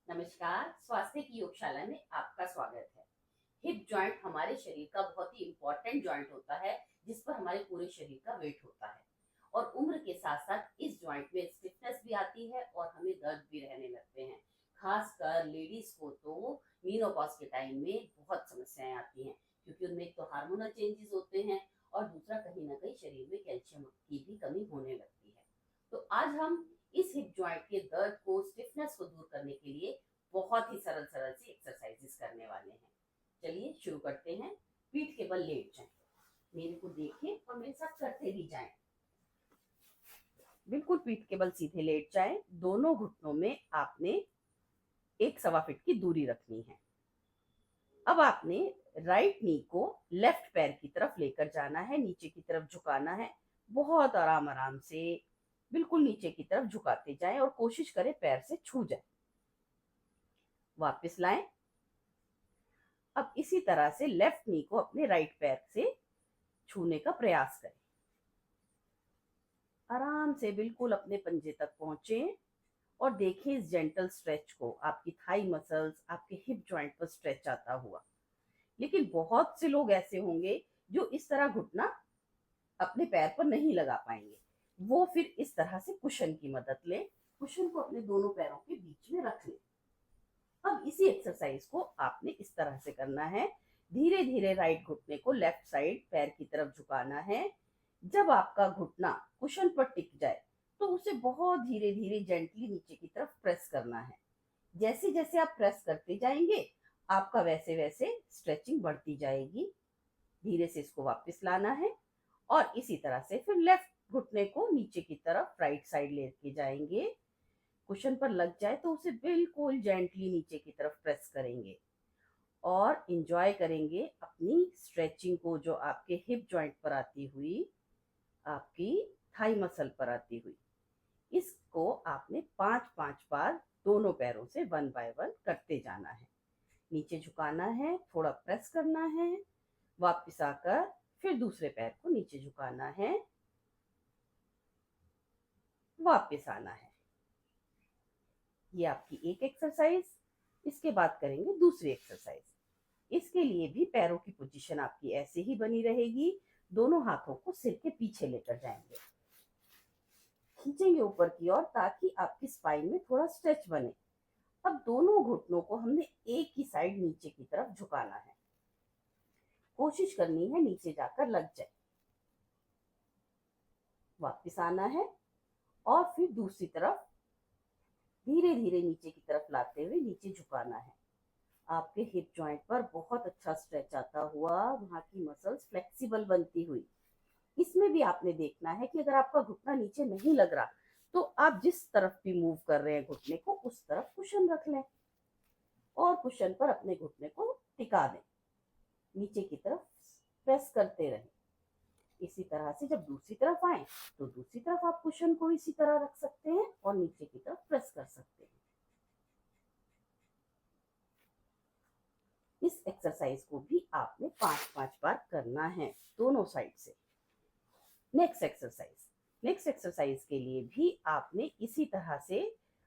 नमस्कार। स्वास्थ्य की योगशाला में आपका स्वागत है। हिप जॉइंट हमारे शरीर का बहुत ही इम्पोर्टेंट जॉइंट होता है, जिस पर हमारे पूरे शरीर का वेट होता है। और उम्र के साथ साथ इस जॉइंट में स्टिफनेस भी आती है और हमें दर्द भी रहने लगते हैं। खासकर लेडीज को तो मीनोपॉज के टाइम में बहुत समस्याएं आती हैं, क्योंकि उनमें एक तो हार्मोनल चेंजेस होते हैं और दूसरा कहीं ना कहीं शरीर में कैल्शियम की भी कमी होने लगती है। तो आज हम इस हिप जॉइंट के दर्द को, स्टिफनेस को दूर करने के लिए बहुत ही सरल सरल सी एक्सरसाइजेस करने वाले हैं। चलिए शुरू करते हैं। पीठ के बल लेट जाएं, मेरे को देखें और मेरे साथ करते भी जाएं। बिल्कुल पीठ के बल सीधे लेट जाएं। दोनों घुटनों में आपने 1 सवा फीट की दूरी रखनी है। अब आपने राइट नी को लेफ्ट पैर की तरफ लेकर जाना है, नीचे की तरफ झुकाना है। बहुत आराम आराम से बिल्कुल नीचे की तरफ झुकाते जाएं और कोशिश करें पैर से छू जाए। वापस लाएं। अब इसी तरह से लेफ्ट नी को अपने राइट पैर से छूने का प्रयास करें। आराम से बिल्कुल अपने पंजे तक पहुंचे और देखें इस जेंटल स्ट्रेच को। आपकी थाई मसल्स, आपके हिप जॉइंट पर स्ट्रेच आता हुआ। लेकिन बहुत से लोग ऐसे होंगे जो इस तरह घुटना अपने पैर पर नहीं लगा पाएंगे। वो फिर इस तरह से कुशन की मदद लें। कुशन को अपने दोनों पैरों के बीच में रख लें। अब इसी एक्सरसाइज को आपने इस तरह से करना है। धीरे धीरे राइट घुटने को लेफ्ट साइड पैर की तरफ झुकाना है। जब आपका घुटना कुशन पर टिक जाए तो उसे बहुत धीरे धीरे जेंटली नीचे की तरफ प्रेस करना है। जैसे जैसे आप प्रेस करते जाएंगे, आपका वैसे वैसे स्ट्रेचिंग बढ़ती जाएगी। धीरे से इसको वापस लाना है और इसी तरह से फिर लेफ्ट घुटने को नीचे की तरफ राइट साइड लेके जाएंगे। कुशन पर लग जाए तो उसे बिल्कुल जेंटली नीचे की तरफ प्रेस करेंगे और इंजॉय करेंगे अपनी स्ट्रेचिंग को, जो आपके हिप जॉइंट पर आती हुई, आपकी थाई मसल पर आती हुई। इसको आपने 5-5 बार दोनों पैरों से 1 बाय 1 करते जाना है। नीचे झुकाना है, थोड़ा प्रेस करना है, वापस आकर फिर दूसरे पैर को नीचे झुकाना है, वापस आना है। ये आपकी एक एक्सरसाइज। इसके बाद करेंगे दूसरी एक्सरसाइज। इसके लिए भी पैरों की पोजीशन आपकी ऐसे ही बनी रहेगी। दोनों हाथों को सिर के पीछे लेकर जाएंगे, खींचेंगे ऊपर की ओर ताकि आपकी स्पाइन में थोड़ा स्ट्रेच बने। अब दोनों घुटनों को हमने एक ही साइड नीचे की तरफ झुकाना है। कोशिश करनी है नीचे जाकर लग जाए। वापस आना है और फिर दूसरी तरफ धीरे धीरे नीचे की तरफ लाते हुए नीचे झुकाना है। आपके हिप जॉइंट पर बहुत अच्छा स्ट्रेच आता हुआ, वहां की मसल्स फ्लेक्सिबल बनती हुई। इसमें भी आपने देखना है कि अगर आपका घुटना नीचे नहीं लग रहा तो आप जिस तरफ भी मूव कर रहे हैं घुटने को, उस तरफ कुशन रख लें और कुशन पर अपने घुटने को टिका दें। नीचे की तरफ प्रेस करते रहें। इसी तरह से जब दूसरी तरफ आए तो दूसरी तरफ आप कुशन को इसी तरह रख सकते हैं और नीचे की तरफ प्रेस कर सकते हैं। इस एक्सरसाइज को भी आपने 5-5 बार करना है दोनों साइड से। नेक्स्ट एक्सरसाइज के लिए भी आपने इसी तरह से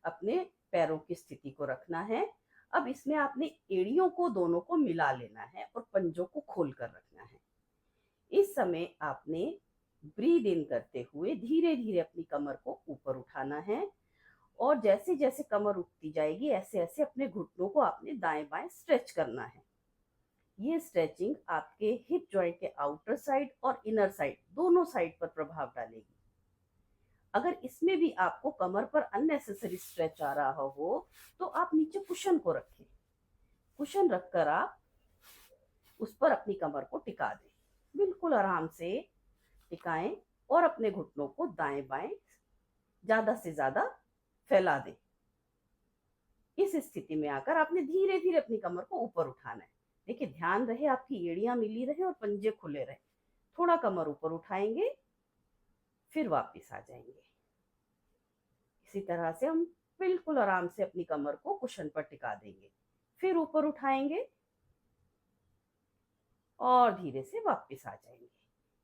अपने पैरों की स्थिति को रखना है। अब इसमें आपने एड़ियों को दोनों को मिला लेना है और पंजों को खोल कर रखना है। इस समय आपने ब्रीद इन करते हुए धीरे धीरे अपनी कमर को ऊपर उठाना है और जैसे जैसे कमर उठती जाएगी ऐसे ऐसे अपने घुटनों को आपने दाएं बाएं स्ट्रेच करना है। ये स्ट्रेचिंग आपके हिप जॉइंट के आउटर साइड और इनर साइड दोनों साइड पर प्रभाव डालेगी। अगर इसमें भी आपको कमर पर अननेसेसरी स्ट्रेच आ रहा हो तो आप नीचे कुशन को रखें। कुशन रखकर आप उस पर अपनी कमर को टिका दें। बिल्कुल आराम से टिकाएं और अपने घुटनों को दाएं बाएं ज्यादा से ज्यादा फैला दें। इस स्थिति में आकर आपने धीरे धीरे अपनी कमर को ऊपर उठाना है। देखिए, ध्यान रहे आपकी एड़ियां मिली रहे और पंजे खुले रहे। थोड़ा कमर ऊपर उठाएंगे, फिर वापस आ जाएंगे। इसी तरह से हम बिल्कुल आराम से अपनी कमर को कुशन पर टिका देंगे, फिर ऊपर उठाएंगे और धीरे से वापस आ जाएंगे।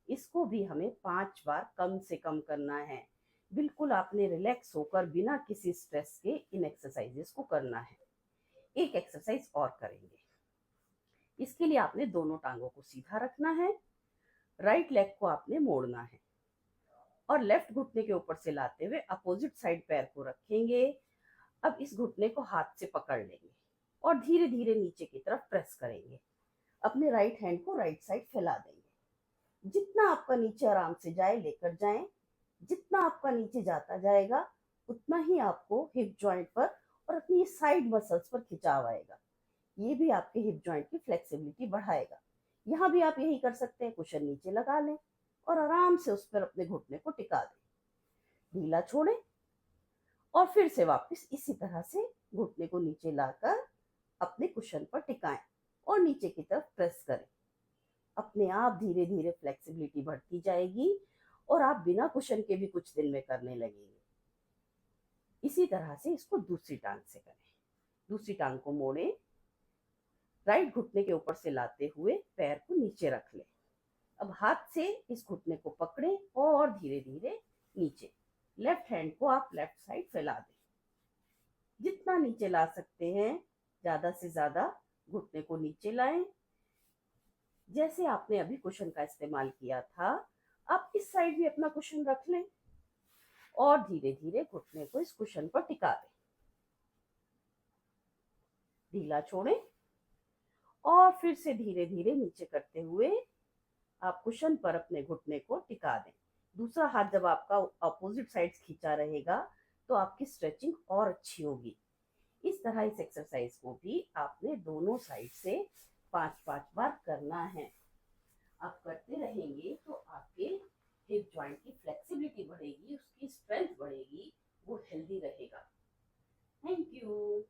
इसको भी हमें 5 बार कम से कम करना है। बिल्कुल आपने रिलैक्स होकर बिना किसी स्ट्रेस के इन एक्सरसाइजेस को करना है। एक एक्सरसाइज और करेंगे। इसके लिए आपने दोनों टांगों को सीधा रखना है, राइट लेग को आपने मोड़ना है और लेफ्ट घुटने के ऊपर से लाते हुए अपोजिट साइड पैर को रखेंगे। अब इस घुटने को हाथ से पकड़ लेंगे और धीरे धीरे नीचे की तरफ प्रेस करेंगे। अपने राइट हैंड को राइट साइड फैला देंगे। जितना आपका नीचे आराम से जाए लेकर जाएं। जितना आपका नीचे जाता जाएगा उतना ही आपको हिप जॉइंट पर और अपनी साइड मसल्स पर खिंचाव आएगा। ये भी आपके हिप जॉइंट की फ्लेक्सिबिलिटी बढ़ाएगा। यहाँ भी आप यही कर सकते हैं, कुशन नीचे लगा लें और आराम से उस पर अपने घुटने को टिका दें। ढीला छोड़ें और फिर से वापस इसी तरह से घुटने को नीचे लाकर अपने कुशन पर टिकाएं और नीचे की तरफ प्रेस करें। अपने आप धीरे धीरे फ्लेक्सिबिलिटी बढ़ती जाएगी और आप बिना कुशन के भी कुछ दिन में करने लगेंगे। इसी तरह से इसको दूसरी टांग से करें। दूसरी टांग को मोड़ें, राइट घुटने के ऊपर से लाते हुए पैर को नीचे रख लें। अब हाथ से इस घुटने को पकड़ें और धीरे धीरे नीचे। लेफ्ट हैंड को आप लेफ्ट साइड फैला दें। जितना नीचे ला सकते हैं ज्यादा से ज्यादा घुटने को नीचे लाएं। जैसे आपने अभी कुशन का इस्तेमाल किया था, आप इस साइड भी अपना कुशन रख लें और धीरे धीरे घुटने को इस कुशन पर टिका दें। ढीला छोड़ें और फिर से धीरे धीरे नीचे करते हुए आप कुशन पर अपने घुटने को टिका दें। दूसरा हाथ जब आपका अपोजिट साइड खींचा रहेगा तो आपकी स्ट्रेचिंग और अच्छी होगी। इस तरह इस एक्सरसाइज को भी आपने दोनों साइड से 5-5 बार करना है। आप करते रहेंगे तो आपके हिप जॉइंट की फ्लेक्सिबिलिटी बढ़ेगी, उसकी स्ट्रेंथ बढ़ेगी, वो हेल्दी रहेगा। Thank you.